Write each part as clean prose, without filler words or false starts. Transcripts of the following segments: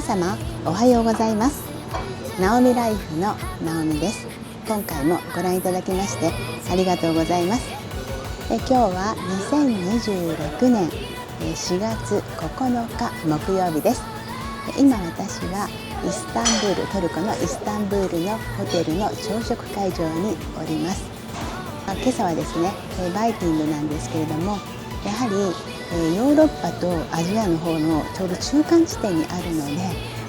様おはようございます。ナオミライフのナオミです。今回もご覧いただきましてありがとうございます。今日は2026年4月9日木曜日です。今私はイスタンブール、トルコのイスタンブールのホテルの朝食会場におります。今朝はですねバイキングなんですけれども、やはりヨーロッパとアジアの方のちょうど中間地点にあるので、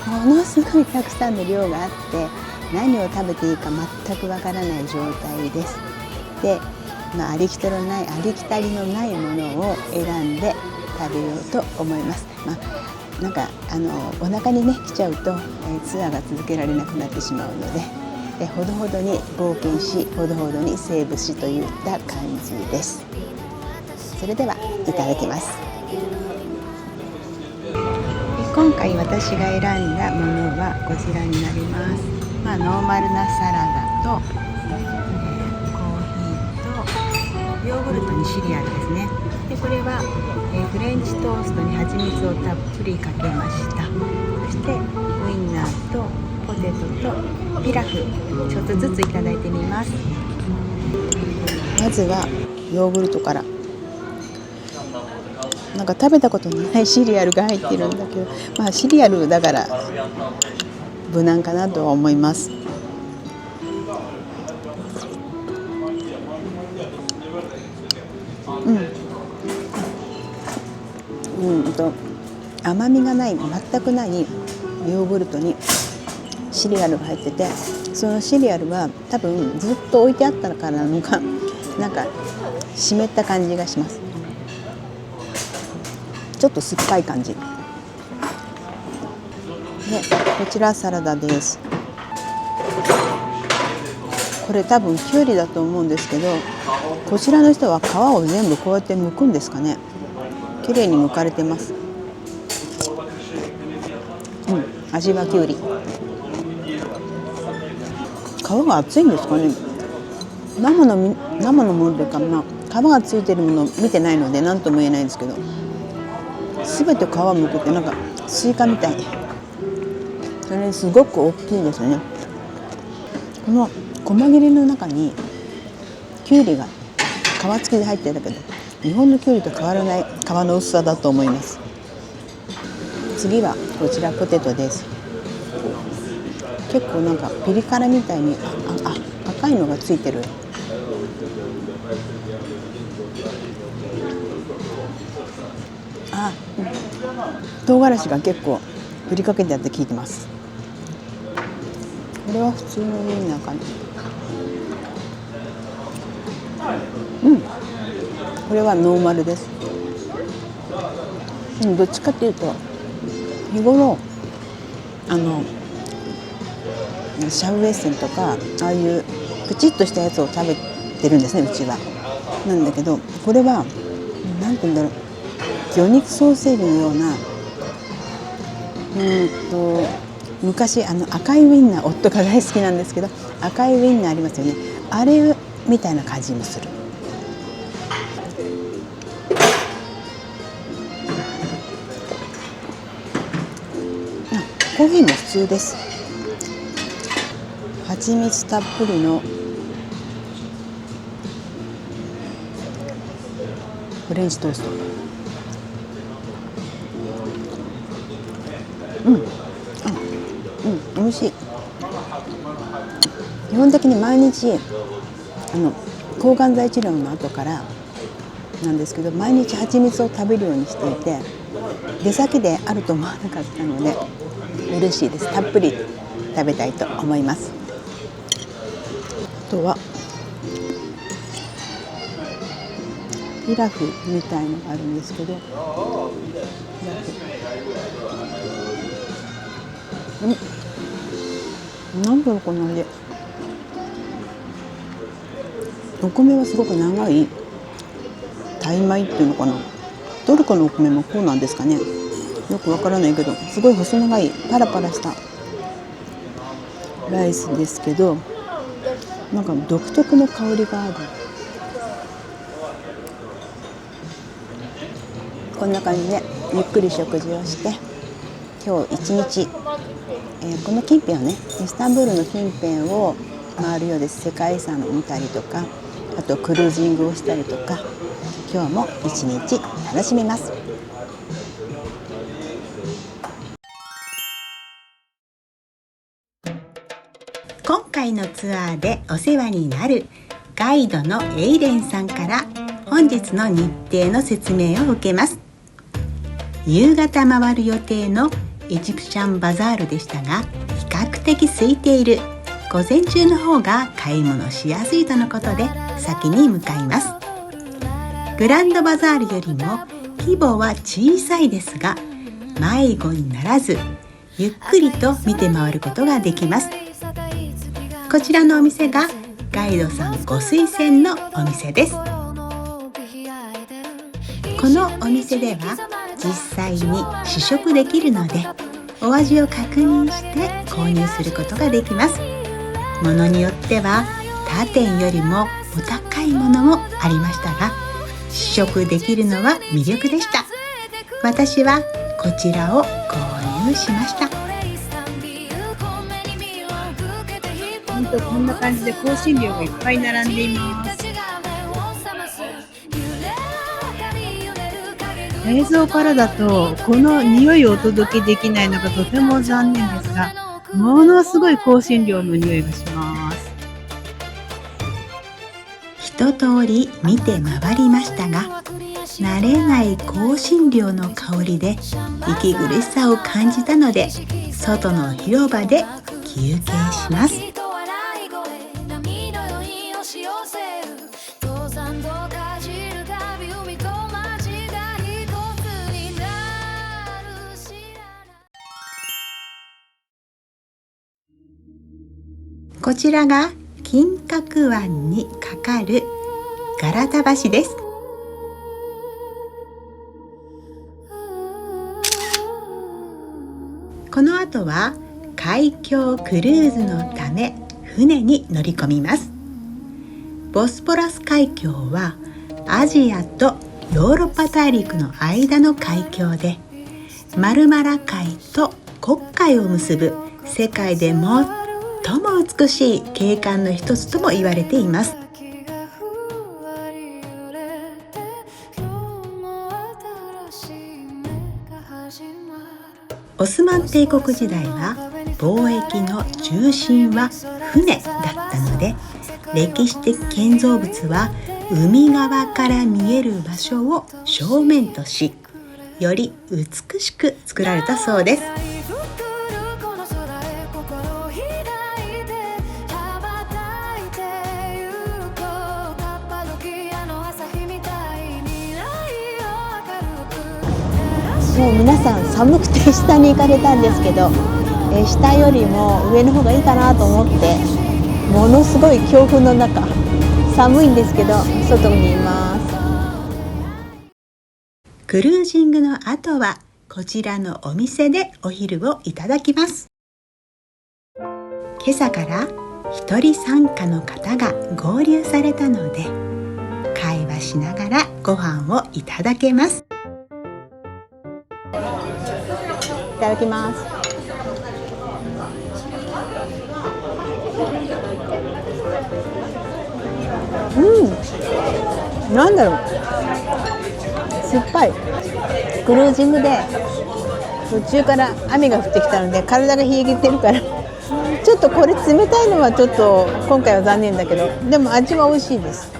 ものすごいたくさんの量があって何を食べていいか全くわからない状態です。で、ありきたりのないものを選んで食べようと思います。なんかお腹にね来ちゃうとツアーが続けられなくなってしまうので、ほどほどに冒険し、ほどほどにセーブしといった感じです。それではいただきます。今回私が選んだものはこちらになります。ノーマルなサラダと、コーヒーとヨーグルトにシリアルですね。でこれは、フレンチトーストに蜂蜜をたっぷりかけました。そしてウインナーとポテトとピラフ、ちょっとずついただいてみます。まずはヨーグルトから。なんか食べたことのないシリアルが入ってるんだけど、シリアルだから無難かなとは思います。甘みがない、全くないヨーグルトにシリアルが入ってて、そのシリアルは多分ずっと置いてあったからなのか、なんか湿った感じがします。ちょっと酸っぱい感じで、こちらサラダです。これ多分きゅうりだと思うんですけど、こちらの人は皮を全部こうやって剥くんですかね。きれいに剥かれてます。味はきゅうり。皮が厚いんですかね。生のものというか、皮がついてるものを見てないので何とも言えないんですけど、全て皮むくってなんかスイカみたい。それすごく大きいですね。この細切れの中にきゅうりが皮付きで入ってるだけど、日本のきゅうりと変わらない皮の薄さだと思います。次はこちらポテトです。結構なんかピリ辛みたいに赤いのがついてる。唐辛子が結構振りかけてあって効いてます。これは普通のウインナーかな。これはノーマルです。どっちかっていうと日頃シャウエッセンとかああいうプチッとしたやつを食べてるんですね、うちは。なんだけどこれはなんて言うんだろう、魚肉ソーセージのような昔赤いウインナー、夫が大好きなんですけど、赤いウインナーありますよね。あれみたいな感じもする。コーヒーも普通です。蜂蜜たっぷりのフレンチトースト。美味しい。基本的に毎日抗がん剤治療の後からなんですけど、毎日蜂蜜を食べるようにしていて、出先であると思わなかったので嬉しいです。たっぷり食べたいと思います。あとはピラフみたいのがあるんですけど、なんだろうこの味。お米はすごく長いタイ米っていうのかな。トルコのお米もこうなんですかね。よくわからないけど、すごい細長いパラパラしたライスですけど、なんか独特の香りがある。こんな感じでゆっくり食事をして、今日一日、この近辺をね、イスタンブールの近辺を回るようです。世界遺産を見たりとか、あとクルージングをしたりとか、今日も一日楽しみます。今回のツアーでお世話になるガイドのエイレンさんから本日の日程の説明を受けます。夕方回る予定のエジプシャンバザールでしたが、比較的空いている。午前中の方が買い物しやすいとのことで先に向かいます。グランドバザールよりも規模は小さいですが、迷子にならずゆっくりと見て回ることができます。こちらのお店がガイドさんご推薦のお店です。このお店では実際に試食できるので、お味を確認して購入することができます。ものによっては他店よりもお高いものもありましたが、試食できるのは魅力でした。私はこちらを購入しました。本当こんな感じで香辛料がいっぱい並んでいます。映像からだとこの匂いをお届けできないのがとても残念ですが、ものすごい香辛料の匂いがします。一通り見て回りましたが、慣れない香辛料の香りで息苦しさを感じたので、外の広場で休憩します。こちらが金閣湾にかかるガラタ橋です。この後は海峡クルーズのため船に乗り込みます。ボスポラス海峡はアジアとヨーロッパ大陸の間の海峡で、マルマラ海と黒海を結ぶ世界で最も美しい景観の一つとも言われています。オスマン帝国時代は貿易の中心は船だったので、歴史的建造物は海側から見える場所を正面とし、より美しく作られたそうです。もう皆さん寒くて下に行かれたんですけど、下よりも上の方がいいかなと思って、ものすごい強風の中、寒いんですけど外にいます。クルージングの後はこちらのお店でお昼をいただきます。今朝から一人参加の方が合流されたので、会話しながらご飯をいただけます。いただきます。なんだろう、酸っぱい。クルージングで途中から雨が降ってきたので体が冷えてるからちょっとこれ冷たいのはちょっと今回は残念だけど、でも味は美味しいです。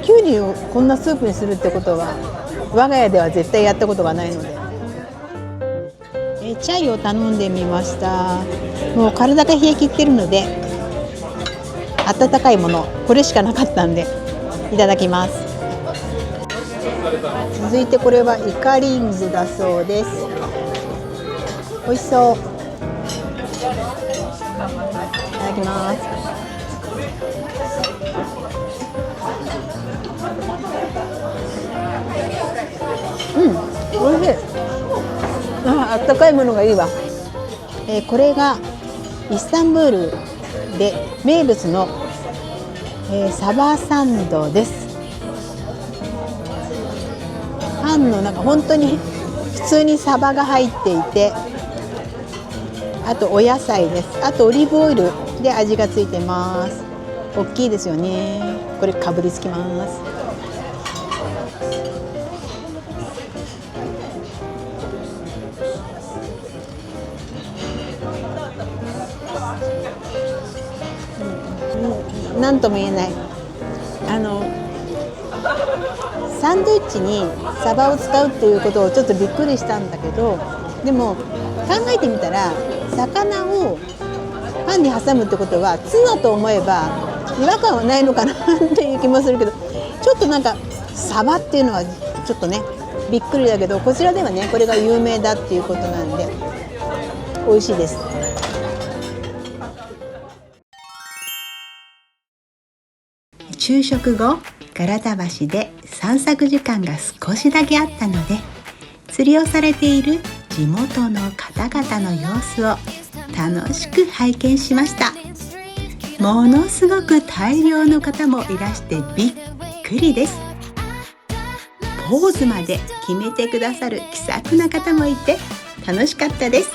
きゅうりをこんなスープにするってことは我が家では絶対やったことがないので、チャイを頼んでみました。もう体が冷え切ってるので温かいもの、これしかなかったんでいただきます。続いてこれはイカリングだそうです。美味しそう。いただきます。美味しい。あったかいものがいいわ。これがイスタンブールで名物の、サバサンドです。パンの中、本当に普通にサバが入っていて、あとお野菜です。あとオリーブオイルで味がついてます。大きいですよね。これかぶりつきます。なんとも言えない。サンドイッチにサバを使うっていうことをちょっとびっくりしたんだけど、でも考えてみたら魚をパンに挟むってことはツナと思えば違和感はないのかなっていう気もするけど、ちょっとなんかサバっていうのはちょっとねびっくりだけど、こちらではねこれが有名だっていうことなんで美味しいです。昼食後、ガ田橋で散策時間が少しだけあったので、釣りをされている地元の方々の様子を楽しく拝見しました。ものすごく大量の方もいらしてびっくりです。ポーズまで決めてくださる気さくな方もいて楽しかったです。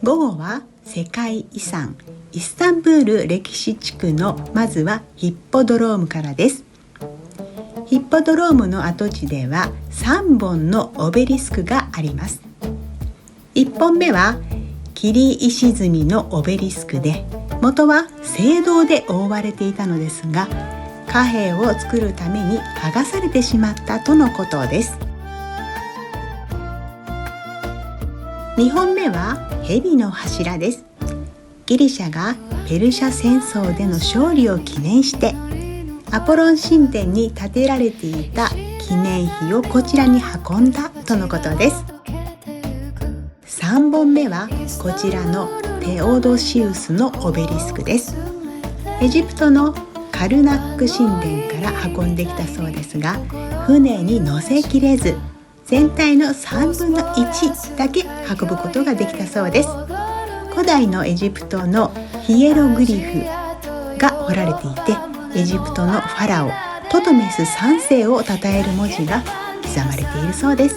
午後は世界遺産イスタンブール歴史地区のまずはヒッポドロームからです。ヒッポドロームの跡地では3本のオベリスクがあります。1本目は切り石積みのオベリスクで、元は青銅で覆われていたのですが、貨幣を作るために剥がされてしまったとのことです。2本目は蛇の柱です。ギリシャがペルシャ戦争での勝利を記念してアポロン神殿に建てられていた記念碑をこちらに運んだとのことです。3本目はこちらのテオドシウスのオベリスクです。エジプトのカルナック神殿から運んできたそうですが、船に乗せきれず全体の3分の1だけ運ぶことができたそうです。古代のエジプトのヒエログリフが彫られていて、エジプトのファラオトトメス3世を称える文字が刻まれているそうです。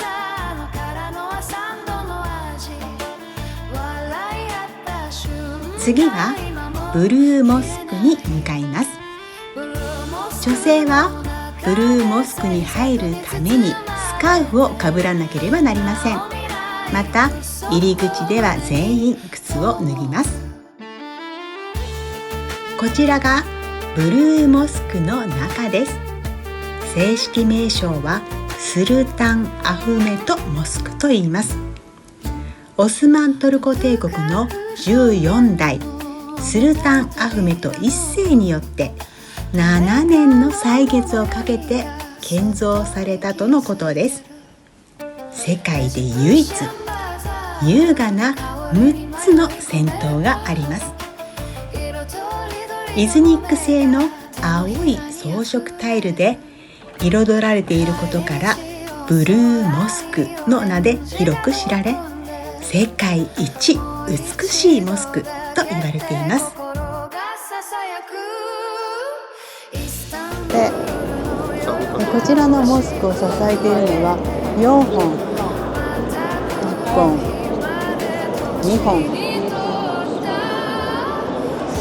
次はブルーモスクに向かいます。女性はブルーモスクに入るためにスカーフをかぶらなければなりません。また入り口では全員靴を脱ぎます。こちらがブルーモスクの中です。正式名称はスルタン・アフメト・モスクと言います。オスマントルコ帝国の14代スルタン・アフメト1世によって7年の歳月をかけて建造されたとのことです。世界で唯一優雅な6つの尖塔があります。イズニック製の青い装飾タイルで彩られていることからブルーモスクの名で広く知られ、世界一美しいモスクと言われています。でこちらのモスクを支えているのは4本、1本、2本、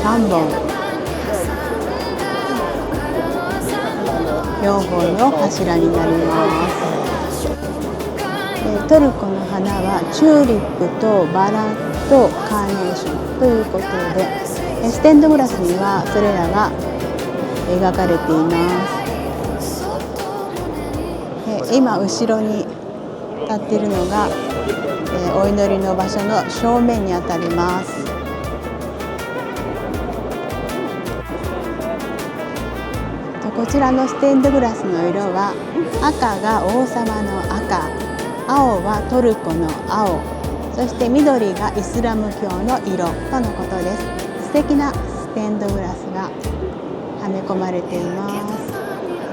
3本、4本の柱になります。トルコの花はチューリップとバラとカーネーションということで、ステンドグラスにはそれらが描かれています。今後ろに立っているのが、お祈りの場所の正面にあたります。こちらのステンドグラスの色は赤が王様の赤、青はトルコの青、そして緑がイスラム教の色とのことです。素敵なステンドグラスがはめ込まれていま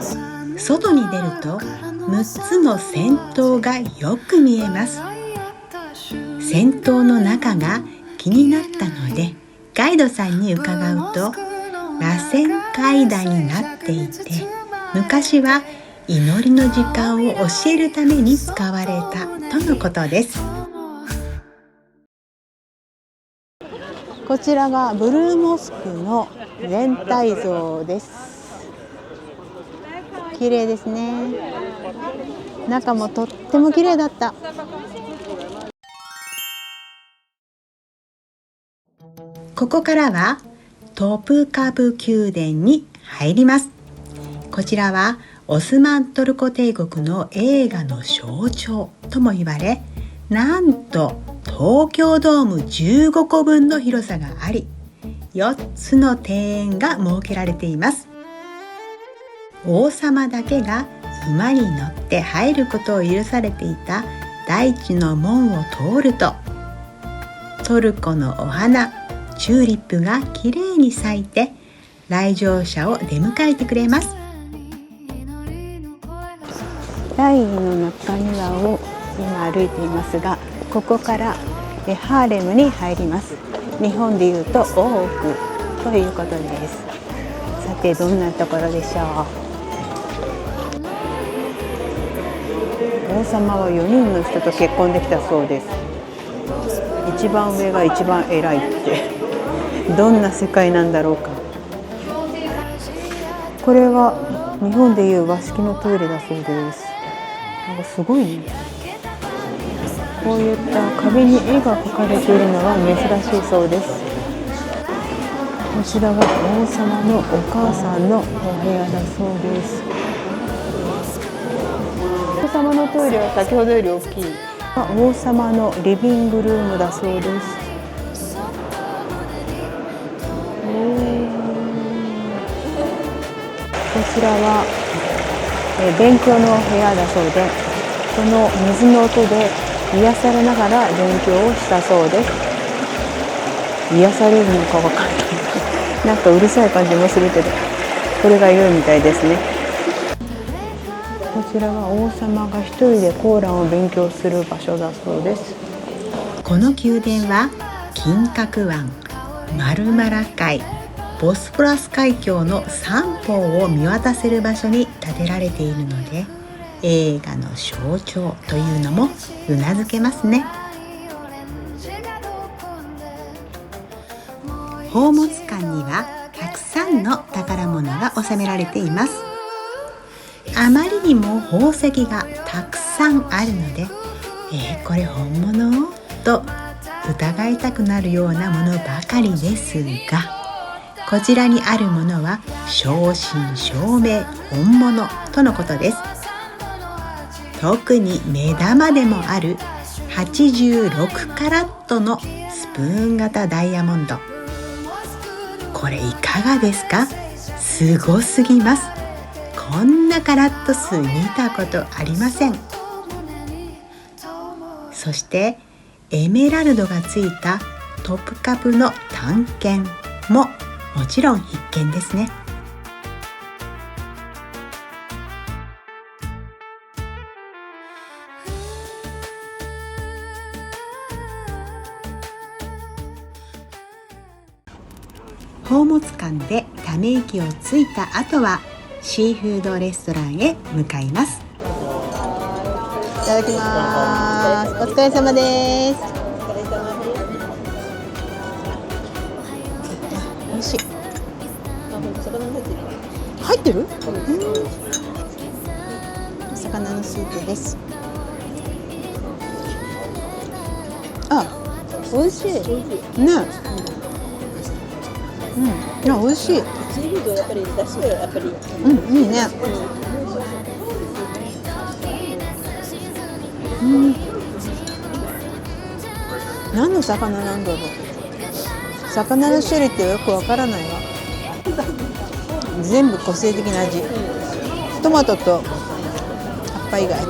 す。外に出ると6つの尖塔がよく見えます。尖塔の中が気になったのでガイドさんに伺うと、螺旋階段になっていて、昔は祈りの時間を教えるために使われたとのことです。こちらがブルーモスクの全体像です。綺麗ですね。中もとっても綺麗だった。ここからはトプカブ宮殿に入ります。こちらはオスマントルコ帝国の栄華の象徴とも言われ、なんと東京ドーム15個分の広さがあり、4つの庭園が設けられています。王様だけが馬に乗って入ることを許されていた大地の門を通ると、トルコのお花チューリップがきれいに咲いて来場者を出迎えてくれます。大義の中庭を今歩いていますが、ここからハーレムに入ります。日本でいうと大奥ということです。さてどんなところでしょう。王様は4人の人と結婚できたそうです。一番上が一番偉いってどんな世界なんだろうか。これは日本でいう和式のトイレだそうです。なんかすごいね。こういった壁に絵が描かれているのは珍しいそうです。こちらが王様のお母さんのお部屋だそうです。王様のトイレは先ほどより大きい。王様のリビングルームだそうです。こちらは勉強の部屋だそうで、この水の音で癒されながら勉強をしたそうです。癒されるのかわかんないなんかうるさい感じもするけど、これが良いみたいですね。こちらは王様が一人でコーランを勉強する場所だそうです。この宮殿は金閣湾、マルマラ海、ボスポラス海峡の三方を見渡せる場所に建てられているので、栄華の象徴というのもうなずけますね。宝物館にはたくさんの宝物が収められています。あまりにも宝石がたくさんあるので、これ本物？と疑いたくなるようなものばかりですが、こちらにあるものは正真正銘本物とのことです。特に目玉でもある86カラットのスプーン型ダイヤモンド、これいかがですか？すごすぎます。こんなカラット数見たことありません。そしてエメラルドがついたトップカプの短剣ももちろん必見ですね。宝物館でため息をついた後はシーフードレストランへ向かいます。いただきます。お疲れ様です。美味しい。入ってる？お魚のスープです。あ、美味しい。ね。いや、美味しい。シーフードやっぱり出汁がやっぱり。いいね。何の魚なんだろう。魚の種類ってよくわからないわ。全部個性的な味。トマトと葉っぱ以外。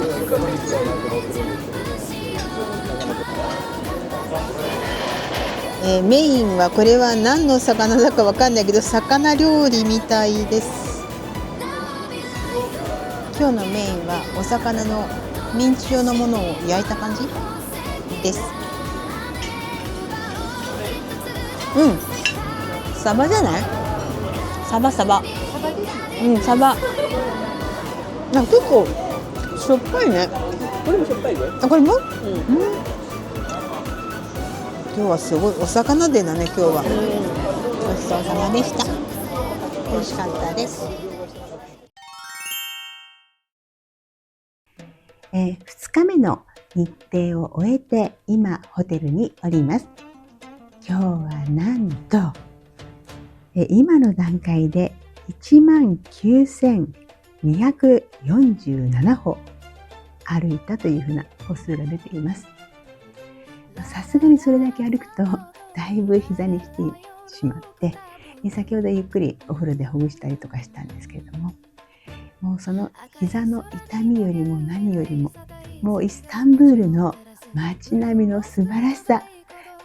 メインはこれは何の魚だかわかんないけど、魚料理みたいです。今日のメインはお魚のミンチ状のものを焼いた感じです。サバじゃない？サバ。サバ。なんか結構しょっぱいね。これもしょっぱいよ。あ、これも？うん。今日はすごいお魚デーだね今日は。うん。ごちそうさまでした。美味しかったです。2日目の日程を終えて今ホテルにおります。今日はなんと今の段階で19,247歩歩いたというふうな歩数が出ています。さすがにそれだけ歩くとだいぶ膝に来てしまって、先ほどゆっくりお風呂でほぐしたりとかしたんですけれども、もうその膝の痛みよりも何よりも、もうイスタンブールの街並みの素晴らしさ、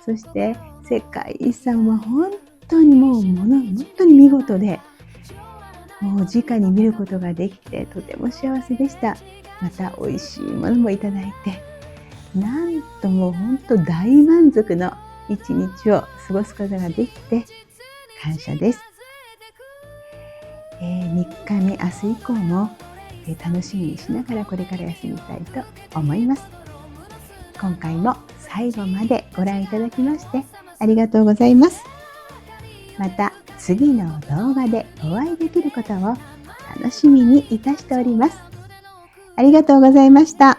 そして世界遺産は本当に本当に見事で、もう直に見ることができてとても幸せでした。また美味しいものもいただいて、なんともう本当大満足の一日を過ごすことができて感謝です。3日目明日以降も楽しみにしながらこれから休みたいと思います。今回も最後までご覧いただきましてありがとうございます。また次の動画でお会いできることを楽しみにいたしております。ありがとうございました。